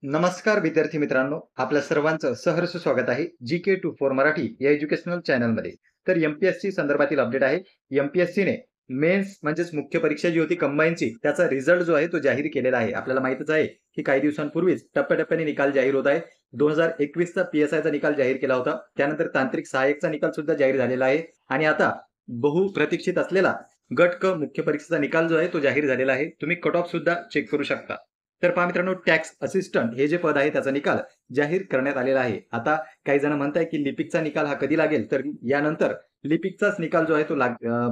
नमस्कार विद्यार्थी मित्रांनो, आपल्या सर्वांचं सहर्ष स्वागत आहे जी.के. 24 मराठी या एज्युकेशनल चॅनलमध्ये. तर एम-पी-एस-सी संदर्भातील अपडेट आहे. एम-पी-एस-सीने मेन्स म्हणजेच मुख्य परीक्षा जी होती कंबाईनची, त्याचा रिझल्ट जो आहे तो जाहीर केलेला आहे. आपल्याला माहीतच आहे की काही दिवसांपूर्वीच टप्प्याटप्प्याने निकाल जाहीर होत आहे. 2021चा पी-एस-आयचा निकाल जाहीर केला होता. त्यानंतर तांत्रिक सहाय्यकचा निकाल सुद्धा जाहीर झालेला आहे आणि आता बहुप्रतीक्षित असलेला गट क मुख्य परीक्षेचा निकाल जो आहे तो जाहीर झालेला आहे. तुम्ही कट ऑफ सुद्धा चेक करू शकता. तर पहा मित्रांनो, टॅक्स असिस्टंट हे जे पद आहे त्याचा निकाल जाहीर करण्यात आलेला आहे. आता काही जण म्हणताय की लिपिकचा निकाल हा कधी लागेल, तर यानंतर लिपिकचाच निकाल जो आहे तो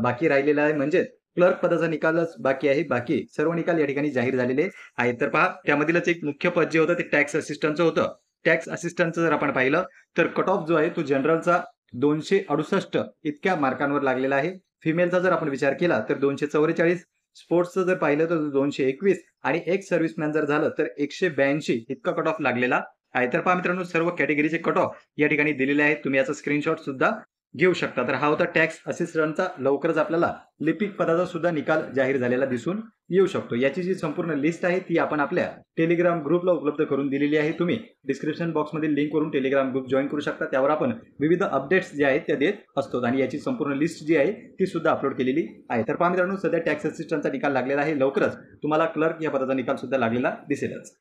बाकी राहिलेला आहे. म्हणजे क्लर्क पदाचा निकालच बाकी आहे. बाकी सर्व निकाल या ठिकाणी जाहीर झालेले आहेत. तर पहा, त्यामधीलच एक मुख्य पद जे होतं ते टॅक्स असिस्टंटचं होतं. टॅक्स असिस्टंटचं जर आपण पाहिलं तर कट ऑफ जो आहे तो जनरलचा 268 इतक्या मार्कांवर लागलेला आहे. फिमेलचा जर आपण विचार केला तर 244, स्पोर्ट्सचं जर पाहिलं तर 221 आणि एक्स सर्व्हिसमॅन जर झालं तर 182 इतका कट ऑफ लागलेला आहे. तर पहा मित्रांनो, सर्व कॅटेगरीचे कट ऑफ या ठिकाणी दिलेले आहेत. तुम्ही याचा स्क्रीनशॉट सुद्धा घेऊ शकता. तर हा होता टॅक्स असिस्टंटचा. लवकरच आपल्याला लिपिक पदाचा सुद्धा निकाल जाहीर झालेला दिसून येऊ शकतो. याची जी संपूर्ण लिस्ट आहे ती आपण आपल्या टेलिग्राम ग्रुपला उपलब्ध करून दिलेली आहे. तुम्ही डिस्क्रिप्शन बॉक्समधील लिंकवरून टेलिग्राम ग्रुप जॉईन करू शकता. त्यावर आपण विविध अपडेट्स जे आहेत त्या देत असतो आणि याची संपूर्ण लिस्ट जी आहे ती सुद्धा अपलोड केलेली आहे. तर पहा मित्रांनो, सध्या टॅक्स असिस्टंटचा निकाल लागलेला आहे. लवकरच तुम्हाला क्लर्क या पदाचा निकाल सुद्धा लागलेला दिसेलच.